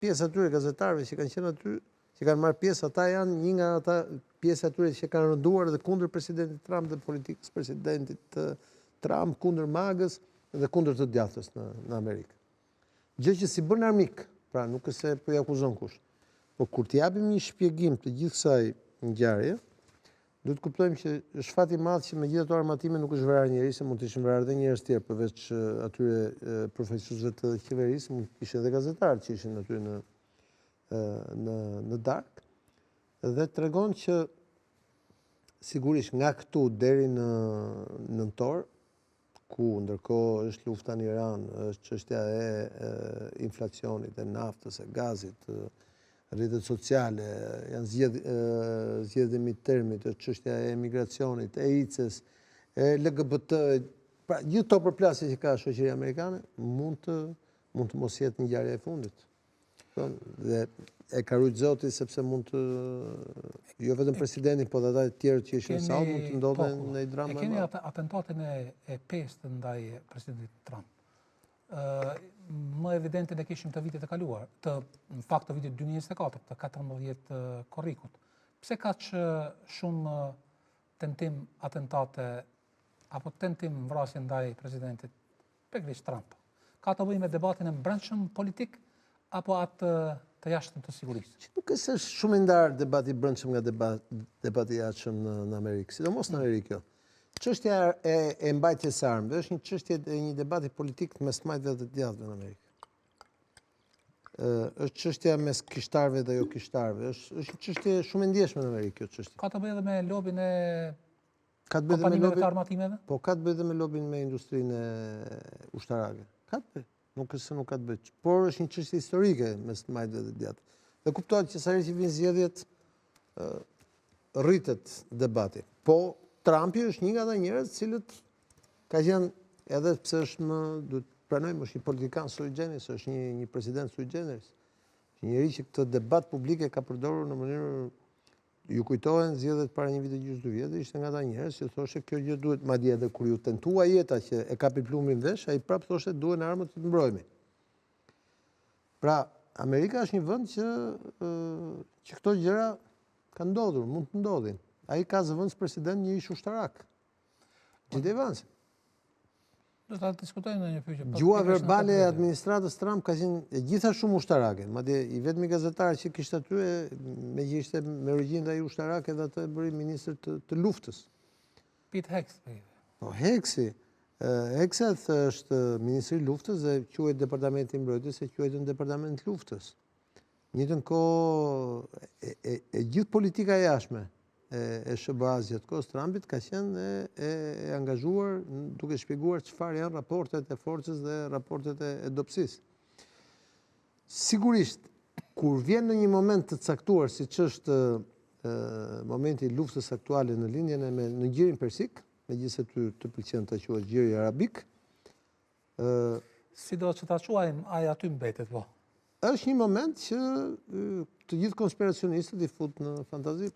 pjesë atyre gazetarëve që kanë qenë aty, që kanë marrë pjesë, ata janë një nga ata pjesë atyre që kanë rënduar dhe kundër presidentit Trump dhe politikës presidentit Trump, kundër magës dhe kundër të djathtës në Amerikë. Gjë që si bën armik, pra nuk është se po i akuzon kush. Po kur t'i japim një shpjegim të gjithë kësaj ngjarje, duhet të kuptojmë që është fat i madh që me gjithë ato armatime nuk është vrarë njerëz, se mund të ishin vrarë edhe njerëz tjerë përveç atyre profesorëve të qeverisë, mund të ishin edhe gazetarë që ishin aty në darkë. Dhe tregon që sigurisht nga këtu deri në nëntor, ku ndërkohë është lufta në Iran, është çështja e inflacionit, e naftës, e gazit, rrjetet sociale, janë zgjedhjet e midtermit, është çështja e emigracionit, e ICE-s, e LGBT, pra gjithë këto përplasje që ka shoqëria amerikane mund të mos jetë ngjarja e fundit. Dhe e ka rujt Zoti sepse mund të jo vetëm presidentin, po dhe ata të tjerë që ishin në sallë mund të ndodhen në një dramë. E keni atentatin e pestë ndaj presidentit Trump. Më evidente ne kishim të vitet e kaluar, në fakt të vitit 2024, të 14 korrikut. Pse kaq shumë tentim atentate apo tentim vrasje ndaj presidentit pikërisht Trump? Ka të bëjë me debatin e brendshëm politik apo atë të jashtëm të sigurisë? Nuk është shumë i ndarë debati brendshëm nga debati i jashtëm në Amerikë, sidomos në Amerikë kjo. Çështja e mbajtjes së armëve është një çështje e një debati politik mes majtëve dhe të djathtëve në Amerikë. Është çështja mes kishtarëve dhe jo kishtarëve. Është një çështje shumë e ndjeshme në Amerikë kjo çështje. Ka të bëjë edhe me lobin e kompanive të armatimeve? Po ka të bëjë edhe me lobin me industrinë ushtarake. Ka të bëjë. Nuk është se nuk ka të bëjë. Por është një çështje historike mes majtëve dhe djathtëve. Dhe kuptohet që sa herë që vinë zgjedhjet rritet debati. Po Trumpi është një nga ata njerëz cilët ka qenë, edhe pse është duhet pranojmë, është një politikan sui generis, është një president sui generis. Një njeri që këtë debat publik e ka përdorur në mënyrë, ju kujtohen zgjedhjet para një viti e gjysmë 2 vjetë, ishte nga ata njerëz që thoshte kjo gjë duhet, madje edhe kur ju tentua jeta që e kapi plumbin vesh, ai prapë thoshte duhen armët të mbrojmë. Pra, Amerika është një vend që këto gjëra kanë ndodhur, mund të ndodhin. Ai ka zëvendës president një ish ushtarak. Gjithë Evansi. Do ta diskutojmë në një pyetje. Gjua verbale e administratës Trump ka qenë gjithashtu shumë ushtarake. Madje i vetmi gazetar që kishte aty, me që ishte me origjinë ai ushtarake dhe atë bëri ministër të luftës. Pete Hegseth. Po Hegseth është ministri i luftës dhe quhet departamenti i mbrojtjes se quhet në departament luftës. Njëtën kohë e gjithë politika e jashtme e SBA-s gjatë kohës Trumpit ka qenë e angazhuar duke shpjeguar çfarë janë raportet e forcës dhe raportet e dobësisë. Sigurisht, kur vjen në një moment të caktuar, siç është momenti i luftës aktuale në linjën në gjirin persik, megjithëse të pëlqen ta quash gjiri arabik, si do që ta quajmë, ai aty mbetet po. Është një moment që të gjithë konspiracionistët i fut në fantazi.